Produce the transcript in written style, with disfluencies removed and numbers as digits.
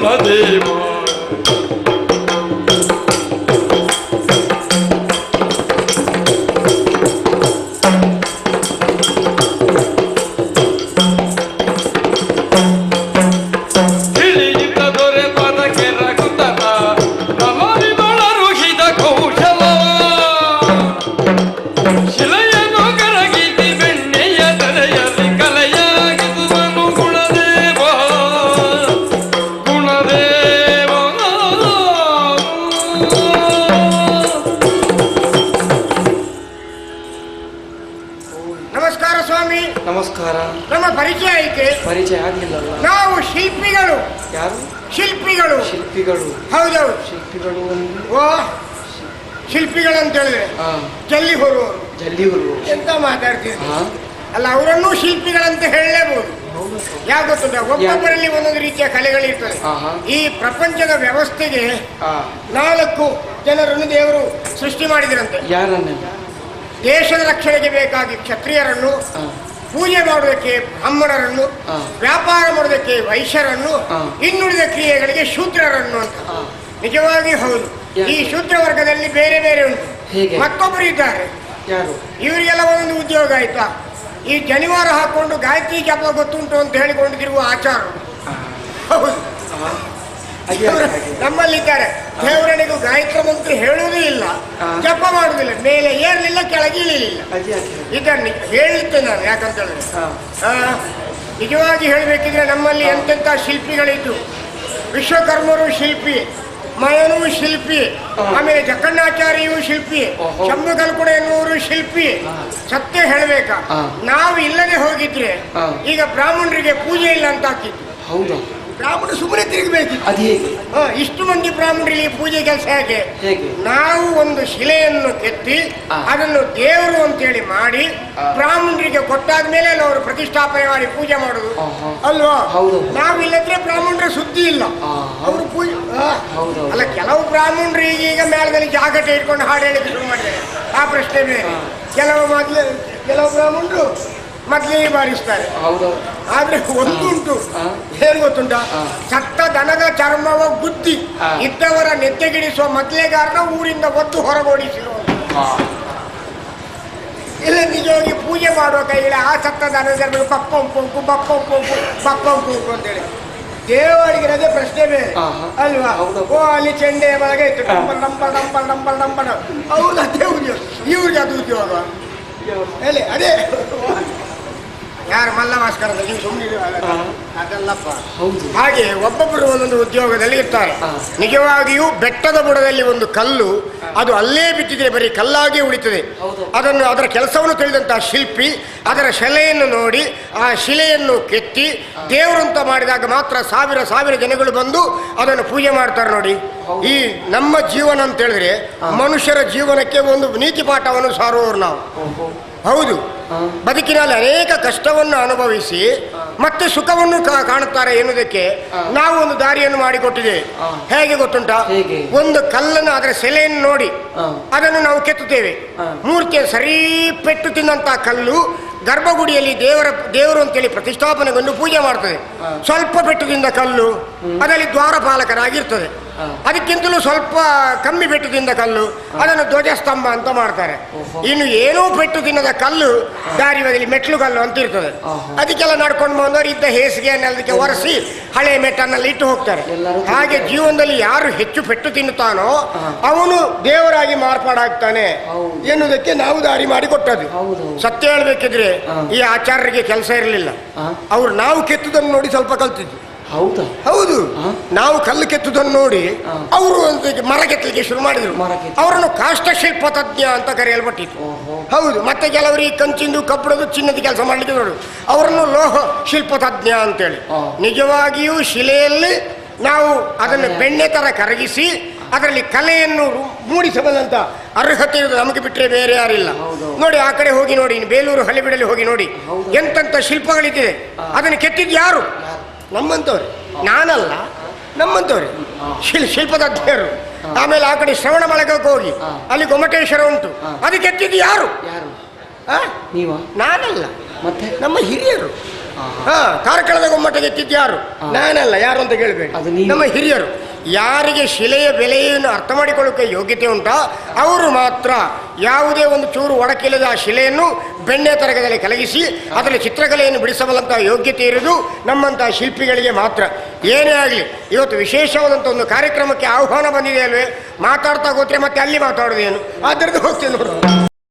ಕುಲದೇವ ನಮಸ್ಕಾರ. ನಮ್ಮ ಪರಿಚಯ ಐತೆ? ಪರಿಚಯ ಆಗಲಿಲ್ಲಲ್ಲ. ನಾವು ಶಿಲ್ಪಿಗಳು. ಯಾರು? ಶಿಲ್ಪಿಗಳು. ಶಿಲ್ಪಿಗಳು? ಹೌದೌದು. ಶಿಲ್ಪಿಗಳು ಓ ಶಿಲ್ಪಿಗಳು ಅಂತ ಹೇಳಿದ್ರೆ ಜಲ್ಲಿ ಹೊರುವವರು. ಜಲ್ಲಿ ಹೊರುವವರು ಎಂತ ಮಾತಾಡ್ತೀವಿ? ಅಲ್ಲ, ಅವರನ್ನು ಶಿಲ್ಪಿಗಳಂತ ಹೇಳಲೇಬಹುದು. ಯಾಕೆ ಗೊತ್ತುಂಟ, ಒಬ್ಬೊಬ್ಬರಲ್ಲಿ ಒಂದೊಂದು ರೀತಿಯ ಕಲೆಗಳಿರ್ತದೆ. ಈ ಪ್ರಪಂಚದ ವ್ಯವಸ್ಥೆಗೆ 4 ಜನರನ್ನು ದೇವರು ಸೃಷ್ಟಿ ಮಾಡಿದ್ರಂತೆ. ಯಾರನ್ನ? ದೇಶದ ರಕ್ಷಣೆಗೆ ಬೇಕಾಗಿ ಕ್ಷತ್ರಿಯರನ್ನು, ಪೂಜೆ ಮಾಡುವುದಕ್ಕೆ ಬ್ರಾಹ್ಮಣರನ್ನು, ವ್ಯಾಪಾರ ಮಾಡುವುದಕ್ಕೆ ವೈಶ್ಯರನ್ನು, ಇನ್ನುಳಿದ ಕ್ರಿಯೆಗಳಿಗೆ ಶೂದ್ರರನ್ನು ಅಂತ. ನಿಜವಾಗಿ ಹೌದು. ಈ ಶೂದ್ರ ವರ್ಗದಲ್ಲಿ ಬೇರೆ ಬೇರೆ ಉಂಟು. ಮತ್ತೊಬ್ಬರು ಇದ್ದಾರೆ. ಇವರಿಗೆಲ್ಲ ಒಂದೊಂದು ಉದ್ಯೋಗ ಆಯ್ತಾ. ಈ ಜನಿವಾರ ಹಾಕೊಂಡು ಗಾಯತ್ರಿ ಜಪ ಗೊತ್ತುಂಟು ಅಂತ ಹೇಳಿಕೊಂಡಿರುವ ಆಚಾರ. ಹೌದು, ನಮ್ಮಲ್ಲಿದ್ದಾರೆ. ದೇವರನಿಗೂ ಗಾಯತ್ರಿ ಮಂತ್ರ ಹೇಳುವುದೂ ಇಲ್ಲ, ಜಪ ಮಾಡುವುದಿಲ್ಲ, ಮೇಲೆ ಏರ್ಲಿಲ್ಲ, ಕೆಳಗೆ ಇಳಿಲಿಲ್ಲ. ಇದನ್ನು ಹೇಳುತ್ತೆ ನಾನು. ಯಾಕಂತ ಹೇಳಿದ್ರೆ ನಿಜವಾಗಿ ಹೇಳಬೇಕಿದ್ರೆ ನಮ್ಮಲ್ಲಿ ಎಂತೆಂಥ ಶಿಲ್ಪಿಗಳಿದ್ದು. ವಿಶ್ವಕರ್ಮರು ಶಿಲ್ಪಿ, ಮಯನೂ ಶಿಲ್ಪಿ, ಆಮೇಲೆ ಜಕ್ಕಣ್ಣಾಚಾರ್ಯೂ ಶಿಲ್ಪಿ, ಶಂಭುಕಲ್ಕುಡ ಎನ್ನುವರು ಶಿಲ್ಪಿ. ಸತ್ಯ ಹೇಳಬೇಕಾ, ನಾವು ಇಲ್ಲದೆ ಹೋಗಿದ್ರೆ ಈಗ ಬ್ರಾಹ್ಮಣರಿಗೆ ಪೂಜೆ ಇಲ್ಲ ಅಂತ ಹಾಕಿದ್ದು. ಹೌದಾ? ಬ್ರಾಹ್ಮಣ ಸುಮ್ಮನೆ ತಿರುಗಬೇಕಿತ್ತು. ಅದು ಹೇಗೆ? ಇಷ್ಟು ಮಂದಿ ಬ್ರಾಹ್ಮಣರಿಗೆ ಪೂಜೆ ಕೆಲಸ ಹೇಗೆ? ನಾವು ಒಂದು ಶಿಲೆಯನ್ನು ಕೆತ್ತಿ ಅದನ್ನು ದೇವರು ಅಂತೇಳಿ ಮಾಡಿ ಬ್ರಾಹ್ಮಣರಿಗೆ ಕೊಟ್ಟಾದ್ಮೇಲೆ ಅವರು ಪ್ರತಿಷ್ಠಾಪನೆ ಮಾಡಿ ಪೂಜೆ ಮಾಡುದು ಅಲ್ವಾ? ನಾವು ಇಲ್ಲದ್ರೆ ಬ್ರಾಹ್ಮಣರ ಸುದ್ದಿ ಇಲ್ಲ. ಅವರು ಪೂಜೆ ಅಲ್ಲ. ಕೆಲವು ಬ್ರಾಹ್ಮಣರು ಈಗ ಮೇಳದಲ್ಲಿ ಜಾಗಟೆ ಇಟ್ಕೊಂಡು ಹಾಡು ಹೇಳಿಕ್ಕೆ ಶುರು ಮಾಡಿದ್ದಾರೆ. ಆ ಪ್ರಶ್ನೆ ಬೇರೆ. ಕೆಲವು ಬ್ರಾಹ್ಮಣರು ಮೊದಲೇ ಬಾರಿಸ್ತಾರೆ. ಆದ್ರೆ ಒಂದುಂಟು, ಏನ್ ಗೊತ್ತುಂಟ, ಸತ್ತ ದನದ ಚರ್ಮವ ಬುದ್ಧಿ ಇದ್ದವರ ನೆತ್ತೆಗಿಡಿಸುವ ಮೊದಲೇಗಾರನ ಊರಿಂದ ಒತ್ತು ಹೊರಗೋಡಿಸಿರುವ. ಇಲ್ಲ, ನಿಜವಾಗಿ ಪೂಜೆ ಮಾಡುವ ಕೈಗಳೇ ಆ ಸತ್ತ ದನದ ಚರ್ಮ ಬಪ್ಪಂಪು ಬಪ್ಪಂಪು ಬಪ್ಪಂಪು ಅಂತೇಳಿ ದೇವರಿಗೆ ರಜೆ ಪ್ರಶ್ನೆ ಬೇರೆ ಅಲ್ವಾ? ಓ ಅಲ್ಲಿ ಚೆಂಡೆ ಒಳಗೆ ಇತ್ತು dumbbell dumbbell dumbbell dumbbell dumbbell. ಹೌದು, ಅದೇ ಉದ್ಯೋಗ. ಇವ್ರಿಗೆ ಅದು ಉದ್ಯೋಗ ಹೇಳಿ. ಅದೇ ಯಾರು ಮಲ್ಲಭಾಸ್ಕರದ ನೀವು ಸುಮ್ಮನೆ ಅದಲ್ಲಪ್ಪ. ಹಾಗೆ ಒಬ್ಬೊಬ್ಬರು ಒಂದೊಂದು ಉದ್ಯೋಗದಲ್ಲಿ ಇರ್ತಾರೆ. ನಿಜವಾಗಿಯೂ ಬೆಟ್ಟದ ಬುಡದಲ್ಲಿ ಒಂದು ಕಲ್ಲು, ಅದು ಅಲ್ಲೇ ಬಿದ್ದಿದ್ರೆ ಬರೀ ಕಲ್ಲಾಗಿ ಉಳಿತದೆ. ಅದನ್ನು ಅದರ ಕೆಲಸವನ್ನು ತಿಳಿದಂತಹ ಶಿಲ್ಪಿ ಅದರ ಶಿಲೆಯನ್ನು ನೋಡಿ ಆ ಶಿಲೆಯನ್ನು ಕೆತ್ತಿ ದೇವರಂತ ಮಾಡಿದಾಗ ಮಾತ್ರ ಸಾವಿರ ಜನಗಳು ಬಂದು ಅದನ್ನು ಪೂಜೆ ಮಾಡ್ತಾರೆ. ನೋಡಿ, ಈ ನಮ್ಮ ಜೀವನ ಅಂತ ಹೇಳಿದ್ರೆ ಮನುಷ್ಯರ ಜೀವನಕ್ಕೆ ಒಂದು ನೀತಿ ಪಾಠವನ್ನು ಸಾರುವವರು ನಾವು. ಹೌದು, ಬದುಕಿನಲ್ಲಿ ಅನೇಕ ಕಷ್ಟವನ್ನು ಅನುಭವಿಸಿ ಮತ್ತೆ ಸುಖವನ್ನು ಕಾಣುತ್ತಾರೆ ಎನ್ನುವುದಕ್ಕೆ ನಾವು ಒಂದು ದಾರಿಯನ್ನು ಮಾಡಿಕೊಟ್ಟಿದ್ದೇವೆ. ಹೇಗೆ ಗೊತ್ತುಂಟ? ಒಂದು ಕಲ್ಲನ್ನು ಅದರ ಸೆಲೆಯನ್ನು ನೋಡಿ ಅದನ್ನು ನಾವು ಕೆತ್ತುತ್ತೇವೆ. ಮೂರ್ತಿಯ ಸರಿ ಪೆಟ್ಟು ತಿನ್ನಂತಹ ಕಲ್ಲು ಗರ್ಭಗುಡಿಯಲ್ಲಿ ದೇವರು ಅಂತೇಳಿ ಪ್ರತಿಷ್ಠಾಪನೆಗೊಂಡು ಪೂಜೆ ಮಾಡ್ತದೆ. ಸ್ವಲ್ಪ ಪೆಟ್ಟು ತಿಂದ ಕಲ್ಲು ಅದರಲ್ಲಿ ದ್ವಾರಪಾಲಕರಾಗಿರ್ತದೆ. ಅದಕ್ಕಿಂತಲೂ ಸ್ವಲ್ಪ ಕಮ್ಮಿ ಪೆಟ್ಟು ತಿಂದ ಕಲ್ಲು ಅದನ್ನು ಧ್ವಜಸ್ತಂಭ ಅಂತ ಮಾಡ್ತಾರೆ. ಇನ್ನು ಏನೂ ಪೆಟ್ಟು ತಿನ್ನದ ಕಲ್ಲು ದಾರಿ ಬದಿಲಿ ಮೆಟ್ಲು ಕಲ್ಲು ಅಂತ ಇರ್ತದೆ. ಅದಕ್ಕೆಲ್ಲ ನಡ್ಕೊಂಡು ಬಂದವರು ಇದ್ದ ಹೇಸಿಗೆಯನ್ನೆಲ್ಲದಕ್ಕೆ ಒರೆಸಿ ಹಳೆ ಮೆಟ್ಟನ್ನೆಲ್ಲ ಇಟ್ಟು ಹೋಗ್ತಾರೆ. ಹಾಗೆ ಜೀವನದಲ್ಲಿ ಯಾರು ಹೆಚ್ಚು ಪೆಟ್ಟು ತಿನ್ನುತ್ತಾನೋ ಅವನು ದೇವರಾಗಿ ಮಾರ್ಪಾಡಾಗ್ತಾನೆ ಎನ್ನುವುದಕ್ಕೆ ನಾವು ದಾರಿ ಮಾಡಿ ಕೊಟ್ಟದ್ದು. ಸತ್ಯ ಹೇಳ್ಬೇಕಿದ್ರೆ ಈ ಆಚಾರ್ಯರಿಗೆ ಕೆಲಸ ಇರಲಿಲ್ಲ. ಅವ್ರು ನಾವು ಕೆತ್ತುದನ್ನು ನೋಡಿ ಸ್ವಲ್ಪ ಕಲ್ತಿದ್ದು. ಹೌದು, ನಾವು ಕಲ್ಲು ಕೆತ್ತುದನ್ನು ನೋಡಿ ಅವರು ಮರ ಕೆತ್ತಲಿಕ್ಕೆ ಶುರು ಮಾಡಿದ್ರು. ಅವರನ್ನು ಕಾಷ್ಟಶಿಲ್ಪ ತಜ್ಞ ಅಂತ ಕರೆಯಲ್ಪಟ್ಟಿತ್ತು. ಹೌದು, ಮತ್ತೆ ಕೆಲವರಿಗೆ ಕಂಚಿಂದು ಕಬ್ಬಣದು ಚಿನ್ನದ ಕೆಲಸ ಮಾಡ್ಲಿಕ್ಕೆ ನೋಡು, ಅವರನ್ನು ಲೋಹ ಶಿಲ್ಪ ತಜ್ಞ ಅಂತೇಳಿ. ನಿಜವಾಗಿಯೂ ಶಿಲೆಯಲ್ಲಿ ನಾವು ಅದನ್ನು ಬೆಣ್ಣೆ ತರ ಕರಗಿಸಿ ಅದರಲ್ಲಿ ಕಲೆಯನ್ನು ಮೂಡಿಸಬಲ್ಲಂತ ಅರ್ಹತೆ ಇರೋದು ನಮಗೆ ಬಿಟ್ಟರೆ ಬೇರೆ ಯಾರಿಲ್ಲ. ನೋಡಿ, ಆ ಕಡೆ ಹೋಗಿ ನೋಡಿ, ಬೇಲೂರು ಹಳೆಬೀಡಲ್ಲಿ ಹೋಗಿ ನೋಡಿ, ಎಂತೆಂಥ ಶಿಲ್ಪಗಳಿದೆ. ಅದನ್ನು ಕೆತ್ತಿದ್ದು ಯಾರು? ನಮ್ಮಂಥವ್ರೆ, ನಾನಲ್ಲ, ನಮ್ಮಂಥವ್ರೆ ಶಿಲ್ಪತಜ್ಞರು. ಆಮೇಲೆ ಆ ಕಡೆ ಶ್ರವಣ ಬೆಳಗಕ್ಕೆ ಹೋಗಿ ಅಲ್ಲಿ ಗೊಮ್ಮಟೇಶ್ವರ ಉಂಟು, ಅದು ಕೆತ್ತಿದ್ದು ಯಾರು? ನಾನಲ್ಲ, ಮತ್ತೆ ನಮ್ಮ ಹಿರಿಯರು. ಕಾರ್ಕಳದ ಗುಮ್ಮಟಕ್ಕೆ ಎತ್ತಿದ್ಯಾರು? ನಾನಲ್ಲ, ಯಾರು ಅಂತ ಕೇಳಬೇಡಿ, ಅದು ನೀವು. ನಮ್ಮ ಹಿರಿಯರು. ಯಾರಿಗೆ ಶಿಲೆಯ ಬೆಲೆಯನ್ನು ಅರ್ಥ ಮಾಡಿಕೊಳ್ಳೋಕೆ ಯೋಗ್ಯತೆ ಉಂಟಾ ಅವರು ಮಾತ್ರ ಯಾವುದೇ ಒಂದು ಚೂರು ಒಡಕಿಲ್ಲದ ಆ ಶಿಲೆಯನ್ನು ಬೆಣ್ಣೆ ತರಗದಲ್ಲಿ ಕಲಗಿಸಿ ಅದರ ಚಿತ್ರಕಲೆಯನ್ನು ಬಿಡಿಸಬಲ್ಲಂತಹ ಯೋಗ್ಯತೆ ಇರುವುದು ನಮ್ಮಂತಹ ಶಿಲ್ಪಿಗಳಿಗೆ ಮಾತ್ರ. ಏನೇ ಆಗಲಿ, ಇವತ್ತು ವಿಶೇಷವಾದಂಥ ಒಂದು ಕಾರ್ಯಕ್ರಮಕ್ಕೆ ಆಹ್ವಾನ ಬಂದಿದೆ ಅಲ್ವೇ, ಮಾತಾಡ್ತಾ ಹೋದ್ರೆ ಮತ್ತೆ ಅಲ್ಲಿ ಮಾತಾಡೋದೇನು, ಆದ್ದರಿಂದ ಹೋಗ್ತೇನೆ ನೋಡು.